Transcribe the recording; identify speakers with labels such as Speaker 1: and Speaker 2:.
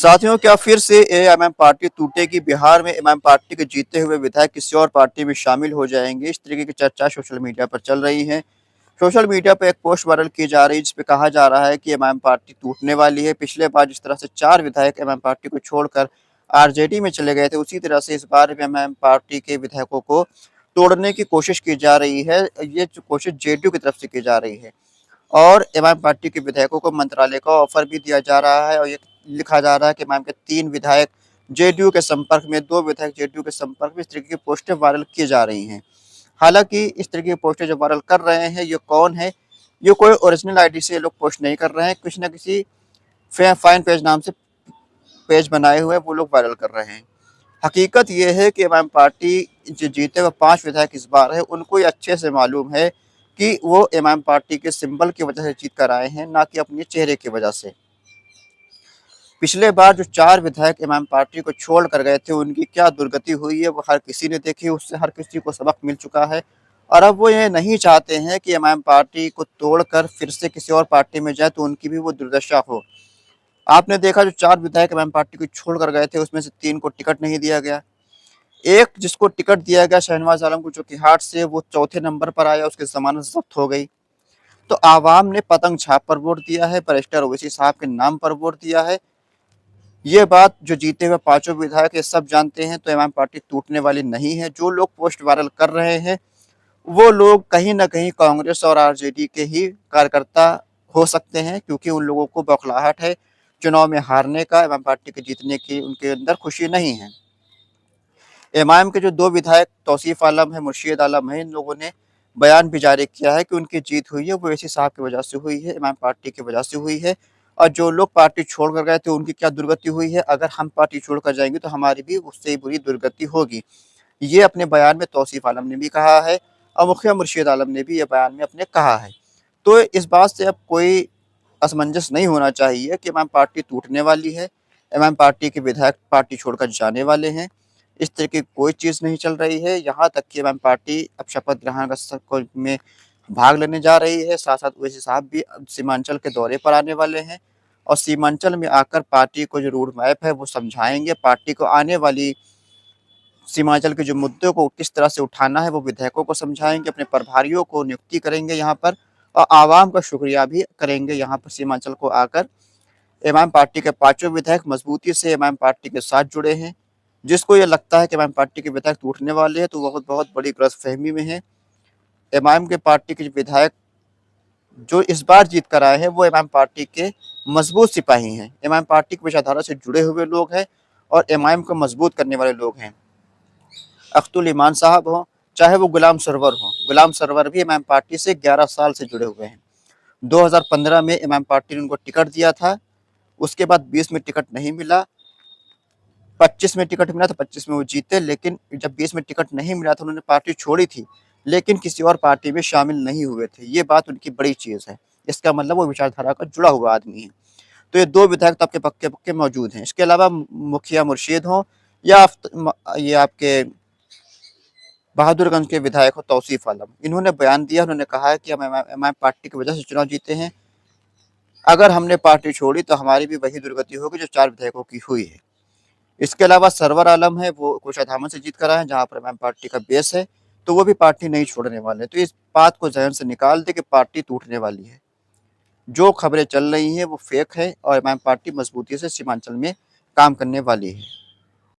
Speaker 1: साथियों, क्या फिर से एएमएम पार्टी टूटेगी? बिहार में एमएम पार्टी के जीते हुए विधायक किसी और पार्टी में शामिल हो जाएंगे? इस तरीके की चर्चा सोशल मीडिया पर चल रही है। सोशल मीडिया पर एक पोस्ट वायरल की जा रही है जिसपे कहा जा रहा है कि एमएम पार्टी टूटने वाली है। पिछले बार जिस तरह से 4 विधायक एमएम पार्टी को छोड़कर आरजेडी में चले गए थे, उसी तरह से इस बार भी एमएम पार्टी के विधायकों को तोड़ने की कोशिश की जा रही है। ये जो कोशिश जेडीयू की तरफ से की जा रही है और एमआईएम पार्टी के विधायकों को मंत्रालय का ऑफर भी दिया जा रहा है और ये लिखा जा रहा है कि एमआईएम के 3 विधायक जेडीयू के संपर्क में, 2 विधायक जेडीयू के संपर्क में। इस तरीके की पोस्टें वायरल की जा रही हैं। हालांकि इस तरीके की पोस्टें जो वायरल कर रहे हैं, ये कौन है? ये कोई ओरिजिनल आईडी से लोग पोस्ट नहीं कर रहे हैं, कुछ ना किसी फाइन पेज नाम से पेज बनाए हुए वो लोग वायरल कर रहे हैं। हकीकत ये है कि एमआईएम पार्टी जो जीते हुए 5 विधायक इस बार है, उनको ये अच्छे से मालूम है कि वो एमआईएम पार्टी के सिंबल की वजह से जीत कर आए हैं, ना कि अपने चेहरे की वजह से। पिछले बार जो 4 विधायक एमआईएम पार्टी को छोड़ कर गए थे, उनकी क्या दुर्गति हुई है वो हर किसी ने देखी, उससे हर किसी को सबक मिल चुका है। और अब वो ये नहीं चाहते हैं कि एमआईएम पार्टी को तोड़कर फिर से किसी और पार्टी में जाए तो उनकी भी वो दुर्दशा हो। आपने देखा जो 4 विधायक एमआईएम पार्टी को छोड़ कर गए थे, उसमें से 3 को टिकट नहीं दिया गया। एक जिसको टिकट दिया गया, शहनवाज आलम को, जो कि हाट से वो चौथे नंबर पर आया, उसकी जमानत जब्त हो गई। तो आवाम ने पतंग छाप पर वोट दिया है, बैरिस्टर ओवैसी साहब के नाम पर वोट दिया है। ये बात जो जीते हुए 5 विधायक ये सब जानते हैं, तो एमआईएम पार्टी टूटने वाली नहीं है। जो लोग पोस्ट वायरल कर रहे हैं, वो लोग कहीं ना कहीं कांग्रेस और आरजेडी के ही कार्यकर्ता हो सकते हैं, क्योंकि उन लोगों को बौखलाहट है चुनाव में हारने का, एमआईएम पार्टी के जीतने की उनके अंदर खुशी नहीं है। एमआईएम के जो 2 विधायक तौसीफ आलम है, मुर्शीद आलम है, इन लोगों ने बयान भी जारी किया है कि उनकी जीत हुई है वो ओवैसी साहब की वजह से हुई है, एमआईएम पार्टी की वजह से हुई है। और जो लोग पार्टी छोड़कर गए थे, उनकी क्या दुर्गति हुई है, अगर हम पार्टी छोड़कर जाएंगे तो हमारी भी उससे ही बुरी दुर्गति होगी। ये अपने बयान में तौसीफ आलम ने भी कहा है और मुखिया मुर्शीद आलम ने भी ये बयान में अपने कहा है। तो इस बात से अब कोई असमंजस नहीं होना चाहिए कि एमआईएम पार्टी टूटने वाली है, एमआईएम पार्टी के विधायक पार्टी छोड़कर जाने वाले हैं। इस तरह की कोई चीज़ नहीं चल रही है। यहाँ तक कि एमआईएम पार्टी अब शपथ ग्रहण रस्म में भाग लेने जा रही है। साथ-साथ ओवैसी साहब भी अब सीमांचल के दौरे पर आने वाले हैं और सीमांचल में आकर पार्टी को जो रोड मैप है वो समझाएँगे। पार्टी को आने वाली सीमांचल के जो मुद्दों को किस तरह से उठाना है वो विधायकों को समझाएँगे, अपने प्रभारियों को नियुक्ति करेंगे यहाँ पर और आवाम का शुक्रिया भी करेंगे यहाँ पर सीमांचल को आकर। एमआईएम पार्टी के 5 विधायक मजबूती से एमआईएम पार्टी के साथ जुड़े हैं। जिसको ये लगता है कि एमआईएम पार्टी के विधायक टूटने वाले हैं, तो वो बहुत बड़ी गलतफहमी में है। एमआईएम के पार्टी के विधायक जो इस बार जीत कर आए हैं, वो एमआईएम पार्टी के मजबूत सिपाही हैं। एमआईएम पार्टी की विचारधारा से जुड़े हुए लोग हैं और एमआईएम को मजबूत करने वाले लोग हैं। अख्तुल ईमान साहब हों, चाहे वो गुलाम सरवर हों, गुलाम सरवर भी एमआईएम पार्टी से 11 साल से जुड़े हुए हैं। 2015 में एमआईएम पार्टी ने उनको टिकट दिया था, उसके बाद 20 में टिकट नहीं मिला, 25 में टिकट मिला था, 25 में वो जीते, लेकिन जब 20 में टिकट नहीं मिला था, उन्होंने पार्टी छोड़ी थी, लेकिन किसी और पार्टी में शामिल नहीं हुए थे। ये बात उनकी बड़ी चीज़ है। इसका मतलब वो विचारधारा का जुड़ा हुआ आदमी है। तो ये 2 विधायक तो आपके पक्के-पक्के मौजूद हैं। इसके अलावा मुखिया मुर्शीद हों या ये आपके बहादुरगंज के विधायक हो तौसीफ आलम, इन्होंने बयान दिया, उन्होंने कहा है कि हम एमआईएम पार्टी की वजह से चुनाव जीते हैं। अगर हमने पार्टी छोड़ी तो हमारी भी वही दुर्गति होगी जो 4 विधायकों की हुई है। इसके अलावा सरवर आलम है, वो कोषाधामन से जीत कर आए हैं, जहाँ पर एमआईएम पार्टी का बेस है, तो वो भी पार्टी नहीं छोड़ने वाले। तो इस बात को ज़हन से निकाल दें कि पार्टी टूटने वाली है। जो खबरें चल रही हैं वो फेक है और एमआईएम पार्टी मजबूती से सीमांचल में काम करने वाली है।